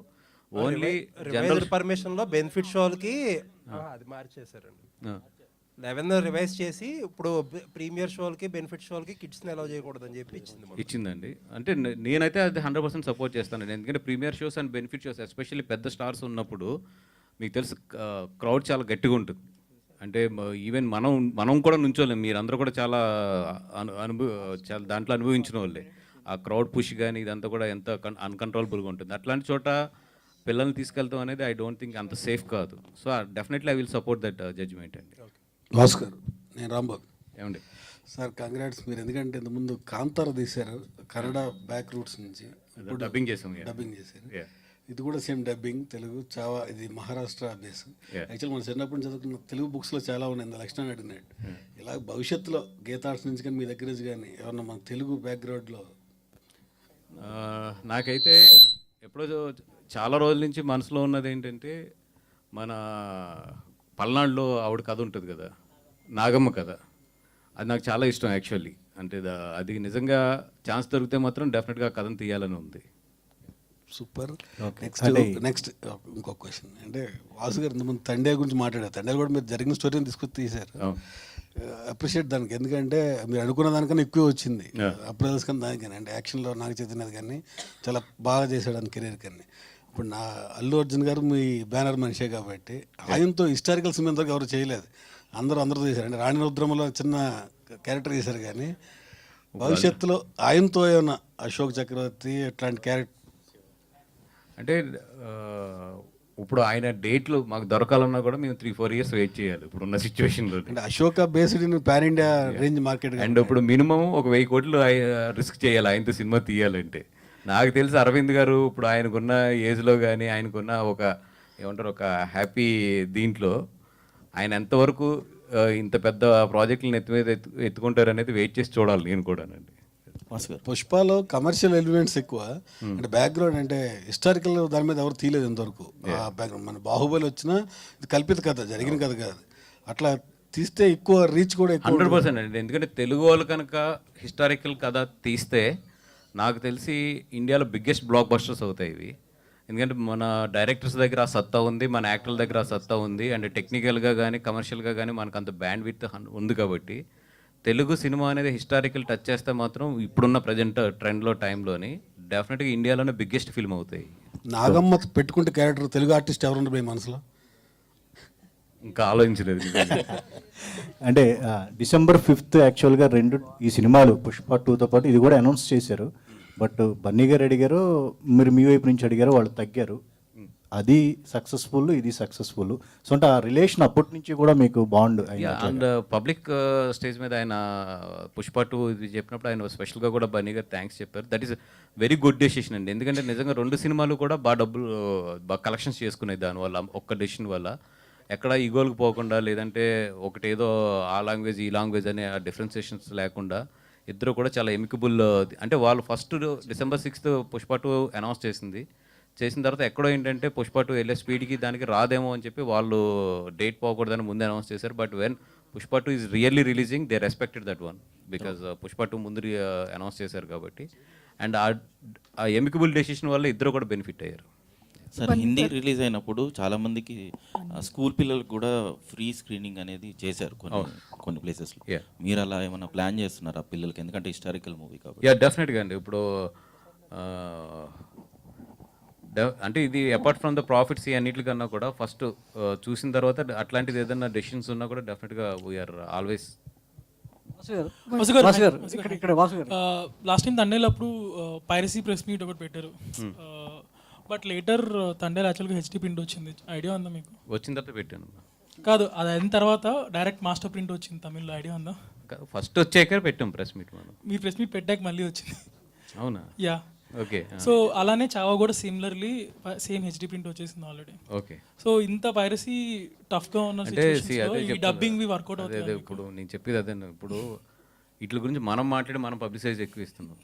ఓన్లీ రివైజ్డ్ పర్మిషన్లో బెనిఫిట్ షోలకి అది మార్చేశారండి. 11 రివైజ్ చేసి ఇప్పుడు ప్రీమియర్ షోలకి బెనిఫిట్ షోలకి కిడ్స్ని అలౌ చేయకూడదని చెప్పి ఇచ్చిందండి. అంటే నేనైతే అది 100% సపోర్ట్ చేస్తానండి. ఎందుకంటే premiere shows and benefit shows especially పెద్ద స్టార్స్ ఉన్నప్పుడు మీకు తెలుసు క్రౌడ్ చాలా గట్టిగా ఉంటుంది. అంటే ఈవెన్ మనం కూడా నుంచోలేం, మీరందరూ కూడా చాలా చాలా దాంట్లో అనుభవించిన వాళ్ళే. ఆ క్రౌడ్ పుష్ కానీ ఇదంతా కూడా ఎంత అన్కంట్రోలబుల్గా ఉంటుంది. అట్లాంటి చోట పిల్లల్ని తీసుకెళ్తాం అనేది ఐ డోంట్ థింక్ అంత సేఫ్ కాదు. So definitely I will support that judgement అండి. భాస్కర్, నేను రాంబాబు. ఏమండి సార్ కంగ్రాట్స్, మీరు ఎందుకంటే ఇంతకుముందు కాంతార తీశారు కన్నడ బ్యాక్ రూట్స్ నుంచి, డబ్బింగ్ చేసాం. ఇది కూడా సేమ్ డబ్బింగ్ తెలుగు చావా, ఇది మహారాష్ట్ర బేస్. యాక్చువల్ మనం చిన్నప్పటి నుంచి చదువుకున్న తెలుగు బుక్స్లో చాలా ఉన్నాయి, లక్షణాన్ని అడిగినట్టు. ఇలా భవిష్యత్తులో గీతార్ట్స్ నుంచి కానీ మీ దగ్గర నుంచి కానీ ఏమన్నా మన తెలుగు బ్యాక్గ్రౌండ్లో? నాకైతే ఎప్పుడో చాలా రోజుల నుంచి మనసులో ఉన్నది ఏంటంటే మన పల్నాడులో ఆవిడ కథ ఉంటుంది కదా, నాగమ్మ కథ. అది నాకు చాలా ఇష్టం యాక్చువల్లీ. అంటే అది నిజంగా ఛాన్స్ దొరికితే మాత్రం డెఫినెట్గా కథను తీయాలని ఉంది. సూపర్. నెక్స్ట్ ఇంకొక క్వశ్చన్, అంటే వాసు గారు ఇంతకుముందు తండే గురించి మాట్లాడారు. తండేలు కూడా మీరు జరిగిన స్టోరీని తీసుకొచ్చి తీశారు. అప్రిషియేట్ దానికి, ఎందుకంటే మీరు అనుకున్న దానికన్నా ఎక్కువ వచ్చింది అప్రైజల్స్ కానీ దానికి కానీ. అంటే యాక్షన్లో నాకు చెందినది కానీ చాలా బాగా చేశాడు అని కెరీర్ కానీ. ఇప్పుడు నా అల్లు అర్జున్ గారు మీ బ్యానర్ మనిషే కాబట్టి ఆయనతో హిస్టారికల్ సినిమా ఇంతవరకు ఎవరు చేయలేదు, అందరూ చేశారు. అంటే రాణి రుద్రమలో చిన్న క్యారెక్టర్ చేశారు, కానీ భవిష్యత్తులో ఆయనతో ఏమన్నా అశోక్ చక్రవర్తి ఇట్లాంటి క్యారెక్టర్? అంటే ఇప్పుడు ఆయన డేట్లు మాకు దొరకాలన్నా కూడా మేము 3-4 years వెయిట్ చేయాలి ఇప్పుడున్న సిచ్యువేషన్లో. అంటే Ashoka based in pan India range market. And ఇప్పుడు మినిమం ఒక 1000 కోట్లు రిస్క్ చేయాలి ఆయనతో సినిమా తీయాలంటే. నాకు తెలిసి అరవింద్ గారు ఇప్పుడు ఆయనకున్న ఏజ్లో కానీ ఆయనకున్న ఒక ఏమంటారు ఒక హ్యాపీ దీంట్లో ఆయన ఎంతవరకు ఇంత పెద్ద ప్రాజెక్టులను ఎత్తుకుంటారు అనేది వెయిట్ చేసి చూడాలి నేను కూడానండి. పుష్పలో కమర్షియల్ ఎలిమెంట్స్ ఎక్కువ, అంటే బ్యాక్గ్రౌండ్ అంటే హిస్టారికల్ దాని మీద ఎవరు తీయలేదు ఇంతవరకు. బ్యాక్గ్రౌండ్ మన బాహుబలి వచ్చినా ఇది కల్పిత కథ, జరిగిన కథ కాదు. అట్లా తీస్తే ఎక్కువ రీచ్ కూడా 100% అండి. ఎందుకంటే తెలుగు వాళ్ళు కనుక హిస్టారికల్ కథ తీస్తే నాకు తెలిసి ఇండియాలో బిగ్గెస్ట్ బ్లాక్ బస్టర్స్ అవుతాయి ఇవి. ఎందుకంటే మన డైరెక్టర్స్ దగ్గర ఆ సత్తా ఉంది, మన యాక్టర్ల దగ్గర ఆ సత్తా ఉంది, అండ్ టెక్నికల్గా కానీ కమర్షియల్గా కానీ మనకు అంత బ్యాండ్ విత్ ఉంది కాబట్టి తెలుగు సినిమా అనేది హిస్టారికల్ టచ్ చేస్తే మాత్రం ఇప్పుడున్న ప్రజెంట్ ట్రెండ్లో టైంలోని డెఫినెట్గా ఇండియాలోనే బిగ్గెస్ట్ ఫిల్మ్ అవుతాయి. నాగమ్మ పెట్టుకుంటే క్యారెక్టర్ తెలుగు ఆర్టిస్ట్ ఎవరుండే మీ మనసులో? ఇంకా ఆలోచించలేదు. అంటే డిసెంబర్ 5th యాక్చువల్గా ఈ సినిమాలు పుష్ప 2తో పాటు ఇది కూడా అనౌన్స్ చేశారు. బట్ బన్నీ గారు అడిగారు, మీరు మీ వైపు నుంచి అడిగారు, వాళ్ళు తగ్గారు. అది సక్సెస్ఫుల్, ఇది సక్సెస్ఫుల్. సో అంటే ఆ రిలేషన్ అప్పటి నుంచి కూడా మీకు బాండ్ అండ్ పబ్లిక్ స్టేజ్ మీద ఆయన పుష్ప 2 ఇది చెప్పినప్పుడు ఆయన స్పెషల్గా కూడా బన్నీ గారు థ్యాంక్స్ చెప్పారు. That is very good decision అండి. ఎందుకంటే నిజంగా 2 సినిమాలు కూడా బాగా బాగా కలెక్షన్స్ చేసుకున్నాయి దానివల్ల, ఒక్క డెసిషన్ వల్ల. ఎక్కడ ఈగోలకు పోకుండా, లేదంటే ఒకటేదో ఆ లాంగ్వేజ్ ఈ లాంగ్వేజ్ అనే ఆ డిఫరెన్సియేషన్స్ లేకుండా ఇద్దరు కూడా చాలా ఎమికబుల్. అంటే వాళ్ళు first December 6th Pushpa 2 announce చేసిన తర్వాత ఎక్కడో ఏంటంటే పుష్ప 2 వెళ్ళే స్పీడ్కి దానికి రాదేమో అని చెప్పి వాళ్ళు డేట్ పోకూడదని ముందే అనౌన్స్ చేశారు. But when Pushpa 2 is really releasing, they respected that one because Pushpa 2 ముందు అనౌన్స్ చేశారు కాబట్టి. అండ్ ఆ ఎమికబుల్ డెసిషన్ వల్ల ఇద్దరు కూడా బెనిఫిట్ అయ్యారు. సార్, హిందీ రిలీజ్ అయినప్పుడు చాలామందికి స్కూల్ పిల్లలకు కూడా ఫ్రీ స్క్రీనింగ్ అనేది చేశారు కొన్ని ప్లేసెస్లో. మీరు అలా ఏమైనా ప్లాన్ చేస్తున్నారా పిల్లలకి? ఎందుకంటే హిస్టారికల్ మూవీ కాబట్టి. డెఫినెట్గా అండి. ఇప్పుడు అంటే ఇది అపార్ట్ ఫ్రమ్ ద ప్రాఫిట్స్ ఈ అన్నిటికన్నా కూడా ఫస్ట్ చూసిన తర్వాత అట్లాంటిది ఏదైనా డెసిషన్స్ ఉన్నా కూడా డెఫినెట్గా వీఆర్ ఆల్వేస్. లాస్ట్ టైం తండేలప్పుడు పైరసీ ప్రెస్ మీట్ ఒకటి పెట్టారు. బట్ లేటర్ తండేలు యాక్చువల్గా హెచ్డి ప్రింట్ వచ్చింది. ఐడియా ఉందా మీకు? వచ్చిన తర్వాత పెట్టాను. కాదు, అది అయిన తర్వాత డైరెక్ట్ మాస్టర్ ప్రింట్ వచ్చింది తమిళ్లో. ఐడియా ఉందా? ఫస్ట్ వచ్చాక పెట్టాం ప్రెస్ మీట్. మనం మీ ప్రెస్ మీట్ పెట్టాక మళ్ళీ వచ్చింది. అవునా? యా. ఓకే. సో అలానే చావా కూడా సిమిలర్లీ సేమ్ హెచ్డి ప్రింట్ వచ్చేసింది ఆల్రెడీ. ఓకే. సో ఇంత పైరసీ టఫ్గా ఉన్న డబ్బింగ్ వర్కౌట్ అవుతుంది. ఇప్పుడు నేను చెప్పేది అదే. ఇప్పుడు వీటి గురించి మనం మాట్లాడి మనం పబ్లిసైజ్ ఎక్కువ ఇస్తున్నాం.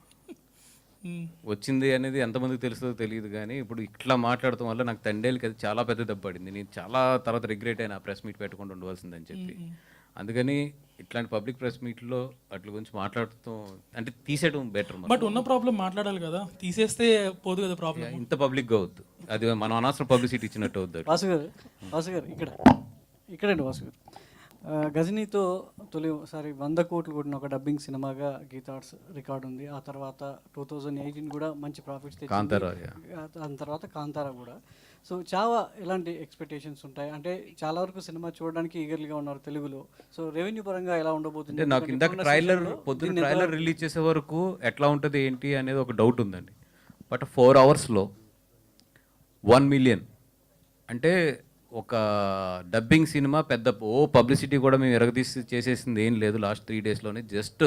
వచ్చింది అనేది ఎంతమందికి తెలుస్తుందో తెలియదు, కానీ ఇప్పుడు ఇట్లా మాట్లాడటం వల్ల నాకు తండేలకి అది చాలా పెద్ద దెబ్బ పడింది. నేను చాలా తర్వాత రిగ్రెట్ అయినా ప్రెస్ మీట్ పెట్టకుండా ఉండవలసిందని చెప్పి. అందుకని ఇట్లాంటి పబ్లిక్ ప్రెస్ మీట్లో అట్ల గురించి మాట్లాడుతాం అంటే తీసేయడం బెటర్. బట్ ఉన్న ప్రాబ్లం మాట్లాడాలి కదా, తీసేస్తే పోదు కదా ప్రాబ్లం. ఇంత పబ్లిక్గా అవుద్దు, అది మనం అనవసరం పబ్లిసిటీ ఇచ్చినట్టు అవుద్దు. వాసు గారు ఇక్కడండి వాసు గారు, గజనీతో తొలిసారి 100 కోట్లు కొట్టిన ఒక డబ్బింగ్ సినిమాగా గీతార్ట్స్ రికార్డు ఉంది. ఆ తర్వాత 2018 కూడా మంచి ప్రాఫిట్స్ తెచ్చింది. దాని తర్వాత కాంతారా కూడా. సో చావా ఎలాంటి ఎక్స్పెక్టేషన్స్ ఉంటాయి? అంటే చాలా వరకు సినిమా చూడడానికి ఈగర్లీగా ఉన్నారు తెలుగులో. సో రెవెన్యూ పరంగా ఎలా ఉండబోతుంది? అంటే నాకు ఇందాక పొద్దున్న ట్రైలర్ రిలీజ్ చేసే వరకు ఎట్లా ఉంటుంది ఏంటి అనేది ఒక డౌట్ ఉందండి. బట్ 4 అవర్స్లో 1 మిలియన్ అంటే ఒక డబ్బింగ్ సినిమా పెద్ద పబ్లిసిటీ కూడా మేము ఎరగదీసి చేసేసింది ఏం లేదు. లాస్ట్ 3 డేస్లోనే జస్ట్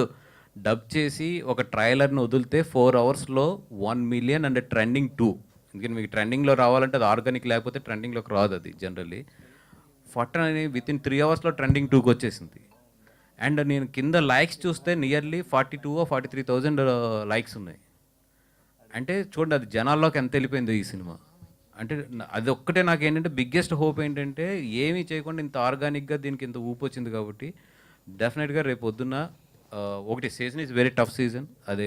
డబ్ చేసి ఒక ట్రైలర్ని వదిలితే 4 అవర్స్లో 1 మిలియన్ అండ్ ట్రెండింగ్ 2. ఎందుకంటే మీకు ట్రెండింగ్లో రావాలంటే అది ఆర్గానిక్, లేకపోతే ట్రెండింగ్లోకి రాదు అది జనరల్లీ. ఫట్ అని వితిన్ 3 అవర్స్లో ట్రెండింగ్ 2కి వచ్చేసింది. అండ్ నేను కింద లైక్స్ చూస్తే నియర్లీ 42 or 43,000 లైక్స్ ఉన్నాయి. అంటే చూడండి అది జనాల్లోకి ఎంత వెళ్ళిపోయిందో ఈ సినిమా. అంటే అది ఒక్కటే నాకు ఏంటంటే బిగ్గెస్ట్ హోప్ ఏంటంటే ఏమీ చేయకుండా ఇంత ఆర్గానిక్గా దీనికి ఇంత ఊపు వచ్చింది కాబట్టి డెఫినెట్గా రేపు పొద్దున్న ఒకటి season is very tough season, అది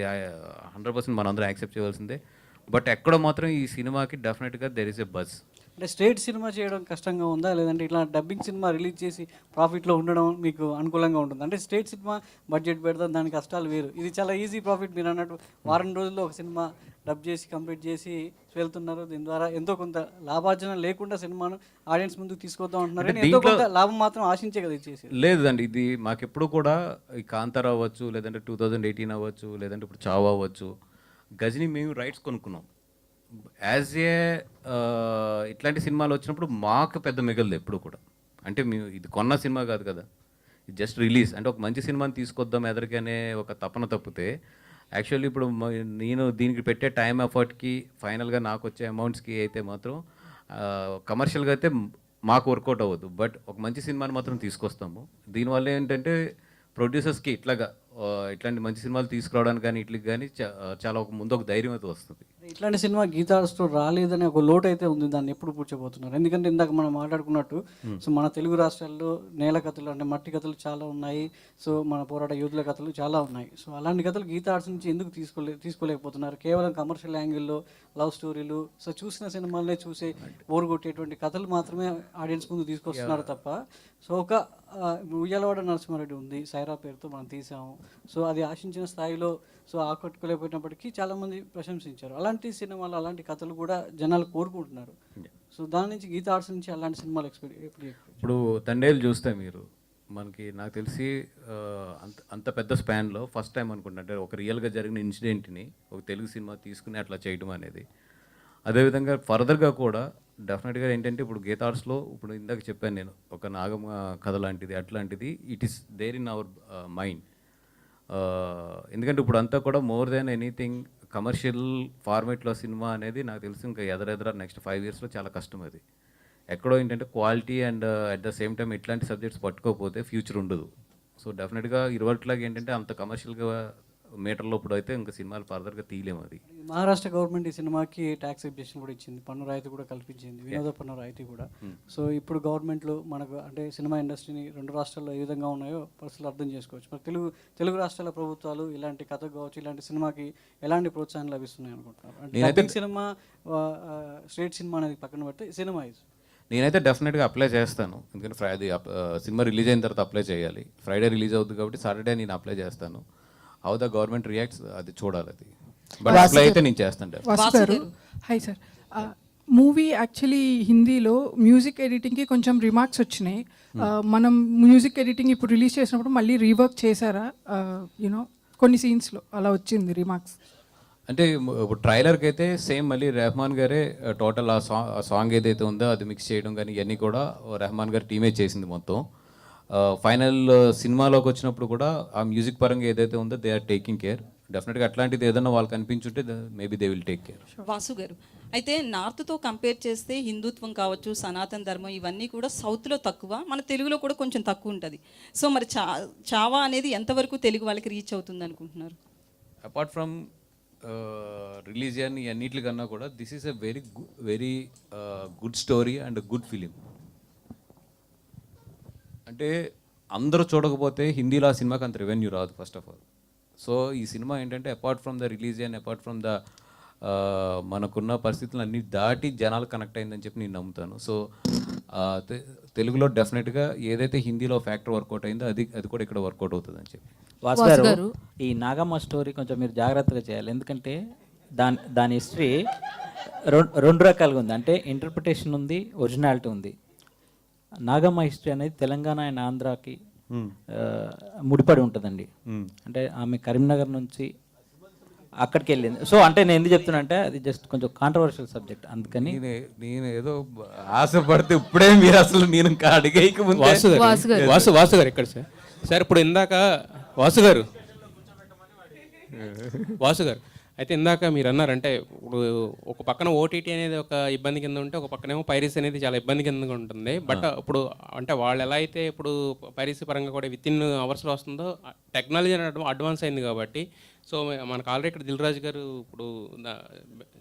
100% మనందరం యాక్సెప్ట్ చేయవలసిందే. బట్ ఎక్కడో మాత్రం ఈ సినిమాకి డెఫినెట్గా దెర్ ఇస్ ఎ బజ్. అంటే స్టేట్ సినిమా చేయడం కష్టంగా ఉందా, లేదంటే ఇట్లా డబ్బింగ్ సినిమా రిలీజ్ చేసి ప్రాఫిట్లో ఉండడం మీకు అనుకూలంగా ఉంటుంది? అంటే స్టేట్ సినిమా బడ్జెట్ పెడతాం, దాని కష్టాలు వేరు. ఇది చాలా ఈజీ ప్రాఫిట్. మీరు అన్నట్టు వారం రోజుల్లో ఒక సినిమా డబ్ చేసి కంప్లీట్ చేసి వెళ్తున్నారు. దీని ద్వారా ఎంతో కొంత లాభార్జన లేకుండా సినిమాను ఆడియన్స్ ముందుకు తీసుకొద్దాం అంటున్నారు, కానీ ఎంతో కొంత లాభం మాత్రం ఆశించే కదా ఇచ్చేసి. లేదండి, ఇది మాకెప్పుడు కూడా ఈ కాంతారా అవ్వచ్చు, లేదంటే 2018 అవ్వచ్చు, లేదంటే ఇప్పుడు చావా అవ్వచ్చు, గజని మేము రైట్స్ కొనుక్కున్నాం. యాజ్ ఏ ఇట్లాంటి సినిమాలు వచ్చినప్పుడు మాకు పెద్ద మిగలదు ఎప్పుడు కూడా. అంటే మేము ఇది కొన్న సినిమా కాదు కదా, ఇది జస్ట్ రిలీజ్. అంటే ఒక మంచి సినిమాని తీసుకొద్దాం ఎదరికి అనే ఒక తపన తప్పితే యాక్చువల్లీ ఇప్పుడు నేను దీనికి పెట్టే టైం ఎఫర్ట్కి ఫైనల్గా నాకు వచ్చే అమౌంట్స్కి అయితే మాత్రం కమర్షియల్గా అయితే మాకు వర్కౌట్ అవ్వదు. బట్ ఒక మంచి సినిమాని మాత్రం తీసుకొస్తాము. దీనివల్ల ఏంటంటే ప్రొడ్యూసర్స్కి ఇట్లాగా ఇట్లాంటి మంచి సినిమాలు తీసుకురావడానికి కానీ ఇట్లకి కానీ చాలా ఒక ముందు ఒక ధైర్యం అయితే వస్తుంది. ఇట్లాంటి సినిమా గీతాస్తో రాలేదనే ఒక లోటు అయితే ఉంది. దాన్ని ఎప్పుడు పూడ్చబోతున్నారు? ఎందుకంటే ఇందాక మనం మాట్లాడుకున్నట్టు సో మన తెలుగు రాష్ట్రాల్లో నేల కథలు అంటే మట్టి కథలు చాలా ఉన్నాయి. సో మన పోరాట యోధుల కథలు చాలా ఉన్నాయి. సో అలాంటి కథలు గీతా ఆర్ట్స్ నుంచి ఎందుకు తీసుకోలేకపోతున్నారు? కేవలం కమర్షియల్ యాంగిల్లో లవ్ స్టోరీలు, సో చూసిన సినిమాలనే చూసి బోర్ కొట్టేటువంటి కథలు మాత్రమే ఆడియన్స్ ముందు తీసుకొస్తున్నారు తప్ప సో ఒక ఉయ్యాలవాడ నరసింహారెడ్డి ఉంది, సైరా పేరుతో మనం తీసాము. సో అది ఆశించిన స్థాయిలో సో ఆకట్టుకోలేకపోయినప్పటికీ చాలామంది ప్రశంసించారు. అలాంటి సినిమాలు అలాంటి కథలు కూడా జనాలు కోరుకుంటున్నారు. సో దాని నుంచి గీతా ఆర్ట్స్ నుంచి అలాంటి సినిమాలు ఇప్పుడు తండేలు చూస్తే మీరు మనకి నాకు తెలిసి అంత పెద్ద స్పాన్లో ఫస్ట్ టైం అనుకుంటా, అంటే ఒక రియల్గా జరిగిన ఇన్సిడెంట్ని ఒక తెలుగు సినిమా తీసుకుని అట్లా చేయడం అనేది. అదేవిధంగా ఫర్దర్గా కూడా డెఫినెట్గా ఏంటంటే ఇప్పుడు గీతా ఆర్ట్స్లో ఇప్పుడు ఇందాక చెప్పాను నేను, ఒక నాగమ్మ కథ లాంటిది అట్లాంటిది it is there in our mind. ఎందుకంటే ఇప్పుడు అంతా కూడా మోర్ దెన్ ఎనీథింగ్ కమర్షియల్ ఫార్మేట్లో సినిమా అనేది నాకు తెలిసి ఇంకా ఎదరెదర నెక్స్ట్ 5 yearsలో చాలా కష్టం. అది ఎక్కడో ఏంటంటే quality and at the same time ఇట్లాంటి సబ్జెక్ట్స్ పట్టుకోకపోతే ఫ్యూచర్ ఉండదు. సో డెఫినెట్గా ఇరువట్లాగా ఏంటంటే అంత కమర్షియల్గా మీటర్లో ఇప్పుడు అయితే ఇంకా సినిమాలు ఫర్దర్గా తీయలేము. అది మహారాష్ట్ర గవర్నమెంట్ ఈ సినిమాకి ట్యాక్స్ ఎగ్జెప్షన్ కూడా ఇచ్చింది, పన్ను రాయితీ కూడా కల్పించింది, వినోద పన్ను రాయితీ కూడా. సో ఇప్పుడు గవర్నమెంట్లు మనకు అంటే సినిమా ఇండస్ట్రీని 2 రాష్ట్రాల్లో ఏ విధంగా ఉన్నాయో పరిస్థితులు అర్థం చేసుకోవచ్చు. మరి తెలుగు రాష్ట్రాల ప్రభుత్వాలు ఇలాంటి కథ కావచ్చు, ఇలాంటి సినిమాకి ఎలాంటి ప్రోత్సాహం లభిస్తున్నాయి అనుకుంటున్నారు? అంటే డబ్బింగ్ సినిమా, స్ట్రేట్ సినిమా అనేది పక్కన పెడితే సినిమా నేనైతే డెఫినెట్గా అప్లై చేస్తాను. ఎందుకంటే ఫ్రైడే సినిమా రిలీజ్ అయిన తర్వాత అప్లై చేయాలి. ఫ్రైడే రిలీజ్ అవుతుంది కాబట్టి సాటర్డే నేను అప్లై చేస్తాను. హౌ ద గవర్నమెంట్ రియాక్ట్స్ అది చూడాలి. అది బట్ అప్లై అయితే నేను చేస్తాను. హాయ్ సార్, మూవీ యాక్చువల్లీ హిందీలో మ్యూజిక్ ఎడిటింగ్కి కొంచెం రిమార్క్స్ వచ్చినాయి. మనం మ్యూజిక్ ఎడిటింగ్ ఇప్పుడు రిలీజ్ చేసినప్పుడు మళ్ళీ రీవర్క్ చేశారా? యూనో కొన్ని సీన్స్లో అలా వచ్చింది రిమార్క్స్. అంటే ఇప్పుడు ట్రైలర్కి అయితే సేమ్ మళ్ళీ రెహమాన్ గారే టోటల్ ఆ సాంగ్ ఏదైతే ఉందో అది మిక్స్ చేయడం కానీ ఇవన్నీ కూడా రెహమాన్ గారి టీమే చేసింది మొత్తం. ఫైనల్ సినిమాలోకి వచ్చినప్పుడు కూడా ఆ మ్యూజిక్ పరంగా ఏదైతే ఉందో దే ఆర్ టేకింగ్ కేర్. డెఫినెట్గా అట్లాంటిది ఏదైనా వాళ్ళకి అనిపించుంటే maybe they will take care. Vasu గారు, అయితే నార్త్తో కంపేర్ చేస్తే హిందుత్వం కావచ్చు, సనాతన ధర్మం ఇవన్నీ కూడా సౌత్లో తక్కువ, మన తెలుగులో కూడా కొంచెం తక్కువ ఉంటుంది. సో మరి చావా అనేది ఎంతవరకు తెలుగు వాళ్ళకి రీచ్ అవుతుంది అనుకుంటున్నారు? అపార్ట్ ఫ్రమ్ రిలీజియన్ అన్నిటికన్నా కూడా this is a very good story and good film. అంటే అందరూ చూడకపోతే హిందీలో ఆ సినిమాకి అంత రెవెన్యూ రాదు ఫస్ట్ ఆఫ్ ఆల్. సో ఈ సినిమా ఏంటంటే apart from the religion, apart from the మనకున్న పరిస్థితులు అన్నీ దాటి జనాలు కనెక్ట్ అయిందని చెప్పి నేను నమ్ముతాను. సో తెలుగులో డెఫినెట్గా ఏదైతే హిందీలో ఫ్యాక్టర్ వర్కౌట్ అయిందో అది కూడా ఇక్కడ వర్కౌట్ అవుతుంది అని చెప్పి. వాసు గారు, ఈ నాగమ్మ స్టోరీ కొంచెం మీరు జాగ్రత్తగా చేయాలి. ఎందుకంటే దాని హిస్టరీ 2 రకాలుగా ఉంది. అంటే ఇంటర్ప్రిటేషన్ ఉంది, ఒరిజినాలిటీ ఉంది. నాగమ్మ హిస్టరీ అనేది తెలంగాణ అండ్ ఆంధ్రాకి ముడిపడి ఉంటుందండి. అంటే ఆమె కరీంనగర్ నుంచి అక్కడికి వెళ్ళింది. సో అంటే నేను ఎందుకు చెప్తున్నా అంటే అది జస్ట్ కొంచెం కాంట్రవర్షియల్ సబ్జెక్ట్, అందుకని నేను ఏదో ఆశపడితే ఇప్పుడే మీరు అసలు నేను ఇంకా అడిగేయక ముందు వాసు గారు ఎక్కడ సార్ ఇప్పుడు ఇందాక వాసు గారు అయితే ఇందాక మీరు అన్నారంటే ఇప్పుడు ఒక పక్కన ఓటీటీ అనేది ఒక ఇబ్బంది కింద ఉంటే ఒక పక్కనేమో పైరసీ అనేది చాలా ఇబ్బంది కింద ఉంటుంది. బట్ ఇప్పుడు అంటే వాళ్ళు ఎలా అయితే ఇప్పుడు పైరసీ పరంగా కూడా విత్ ఇన్ అవర్స్లో వస్తుందో టెక్నాలజీ అడ్వాన్స్ అయింది కాబట్టి సో మనకు ఆల్రెడీ ఇక్కడ దిల్ రాజు గారు ఇప్పుడు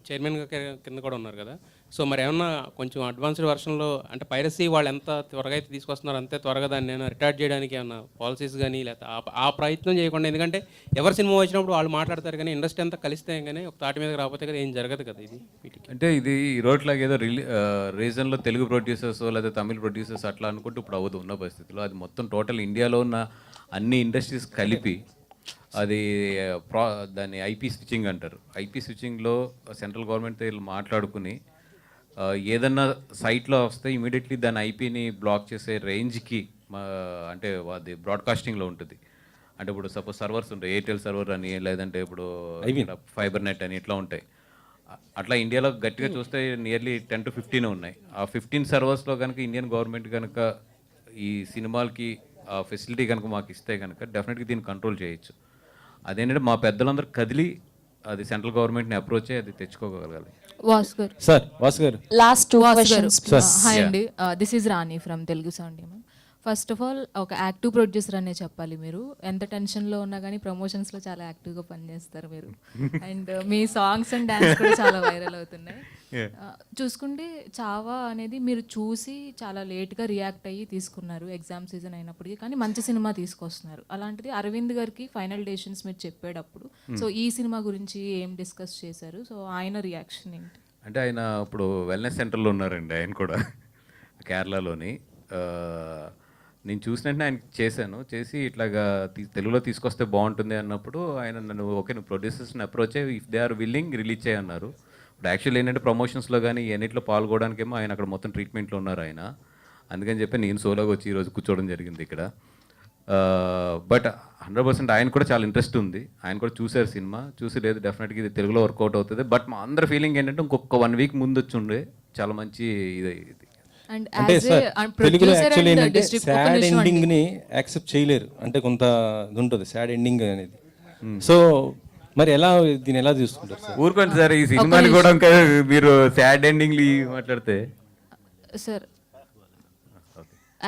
చైర్మన్గా కింద కూడా ఉన్నారు కదా. సో మరి ఏమన్నా కొంచెం అడ్వాన్స్డ్ వర్షన్లో అంటే పైరసీ వాళ్ళు ఎంత త్వరగా అయితే తీసుకొస్తున్నారు అంతే త్వరగా దాన్ని ఏమైనా రిటార్ట్ చేయడానికి ఏమన్నా పాలసీస్ కానీ లేకపోతే ఆ ప్రయత్నం చేయకుండా, ఎందుకంటే ఎవరి సినిమా వచ్చినప్పుడు వాళ్ళు మాట్లాడతారు కానీ ఇండస్ట్రీ అంతా కలిస్తే కానీ ఒక తాటి మీద రాకపోతే కదా ఏం జరగదు కదా. ఇది అంటే ఇది ఈ రోడ్లాగా ఏదో రీజన్లో తెలుగు ప్రొడ్యూసర్స్ లేదా తమిళ ప్రొడ్యూసర్స్ అట్లా అనుకుంటూ ఇప్పుడు అవ్వదు ఉన్న పరిస్థితుల్లో. అది మొత్తం టోటల్ ఇండియాలో ఉన్న అన్ని ఇండస్ట్రీస్ కలిపి అది దాన్ని ఐపీ స్విచ్చింగ్ అంటారు. ఐపీ స్విచ్చింగ్లో సెంట్రల్ గవర్నమెంట్తో వీళ్ళు మాట్లాడుకుని ఏదన్నా సైట్లో వస్తే ఇమీడియట్లీ దాని ఐపీని బ్లాక్ చేసే రేంజ్కి అంటే అది బ్రాడ్కాస్టింగ్లో ఉంటుంది. అంటే ఇప్పుడు సపోజ్ సర్వర్స్ ఉంటాయి, ఎయిర్టెల్ సర్వర్ అని లేదంటే ఇప్పుడు ఫైబర్ నెట్ అని ఇట్లా ఉంటాయి. అట్లా ఇండియాలో గట్టిగా చూస్తే నియర్లీ 10 to 15 ఉన్నాయి. ఆ 15 సర్వర్స్లో కనుక ఇండియన్ గవర్నమెంట్ కనుక ఈ సినిమాలకి ఆ ఫెసిలిటీ కనుక మాకు ఇస్తే కనుక డెఫినెట్గా దీన్ని కంట్రోల్ చేయొచ్చు. అదేంటంటే మా పెద్దలందరూ కదిలి అది సెంట్రల్ గవర్నమెంట్ని అప్రోచ్ అయ్యి అది తెచ్చుకోగలగాలి. వాసు గారు లాస్ట్ 2 questions. హాయ్ అండి, this is Rani from Telugu sound. First of all ఒక యాక్టివ్ ప్రొడ్యూసర్ అనే చెప్పాలి మీరు. ఎంత టెన్షన్లో ఉన్నా కానీ ప్రమోషన్స్లో చాలా యాక్టివ్గా పనిచేస్తారు మీరు. And me songs and dance కూడా చాలా వైరల్ అవుతున్నాయి. చూసుకుంటే చావా అనేది మీరు చూసి చాలా లేట్గా రియాక్ట్ అయ్యి తీసుకున్నారు ఎగ్జామ్ సీజన్ అయినప్పటికీ, కానీ మంచి సినిమా తీసుకొస్తున్నారు. అలాంటిది అరవింద్ గారికి ఫైనల్ డెసిషన్స్ మీరు చెప్పేటప్పుడు సో ఈ సినిమా గురించి ఏం డిస్కస్ చేశారు? సో ఆయన రియాక్షన్ ఏంటి? అంటే ఆయన ఇప్పుడు వెల్నెస్ సెంటర్లో ఉన్నారండి, ఆయన కూడా కేరళలోని. నేను చూసినట్టు ఆయన చేసి ఇట్లాగా తెలుగులో తీసుకొస్తే బాగుంటుంది అన్నప్పుడు ఆయన నన్ను ఓకే నువ్వు ప్రొడ్యూసర్స్ని అప్రోచ్ అయ్యి if they are willing release చేయన్నారు. ఇప్పుడు యాక్చువల్ ఏంటంటే ప్రమోషన్స్లో కానీ ఎన్నిట్లో పాల్గొనడానికేమో ఆయన అక్కడ మొత్తం ట్రీట్మెంట్లో ఉన్నారు ఆయన. అందుకని చెప్పి నేను సోలోగా వచ్చి ఈరోజు కూర్చోవడం జరిగింది ఇక్కడ. బట్ 100% ఆయన కూడా చాలా ఇంట్రెస్ట్ ఉంది. ఆయన కూడా చూశారు సినిమా, చూసి లేదు డెఫినెట్గా ఇది తెలుగులో వర్కౌట్ అవుతుంది. బట్ మా అందరి ఫీలింగ్ ఏంటంటే ఇంకొక 1 వీక్ ముందు వచ్చి ఉండే చాలా మంచి ఇది. అంటే సార్ తెలుగులో యాక్చువల్లీ ఏంటంటే సాడ్ ఎండింగ్ని యాక్సెప్ట్ చేయలేరు, అంటే కొంత ఇది ఉంటుంది సాడ్ ఎండింగ్ అనేది. సో మరి దీన్ని ఎలా తీసుకుంటారు సార్? ఊరుకోండి సార్, ఈ సినిమాని కూడా ఇంకా మీరు సాడ్ ఎండింగ్లు మాట్లాడితే. సార్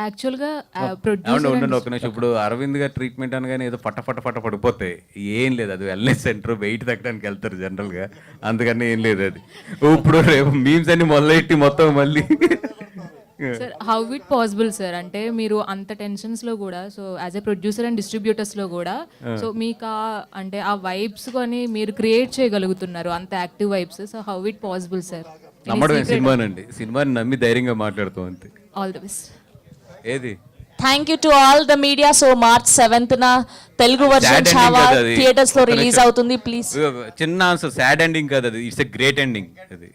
యాక్చువల్గా ఉండండి ఒక నిమిషం. ఇప్పుడు అరవింద్ గారు ట్రీట్మెంట్ అనగానే ఏదో పట్ట పడిపోతాయి, ఏం లేదు. అది వెల్నెస్ సెంటర్ వెయిట్ తగ్గడానికి వెళ్తారు జనరల్గా, అందుకని ఏం లేదు. అది ఇప్పుడు రేపు మీమ్స్ అన్ని మొదలెట్టి మొత్తం మళ్ళీ sir how it possible sir? అంటే మీరు అంత టెన్షన్స్లో కూడా so as a producer and డిస్ట్రిబ్యూటర్స్లో కూడా సో మీకు అంటే ఆ వైబ్స్ కొని మీరు క్రియేట్ చేయగలుగుతున్నారు అంత active vibes. So how it possible sir? నమ్మడమే సినిమానండి, సినిమాని నమ్మి ధైర్యంగా మాట్లాడుతాం అంతే. All the best. ఏది thank you to all the media. So March 7th Telugu version Chhaava theatres లో రిలీజ్ అవుతుంది. ప్లీజ్ చిన్న ఆన్సర్, సాడ్ ఎండింగ్ కాదు అది, ఇట్స్ ఎ గ్రేట్ ఎండింగ్ అది.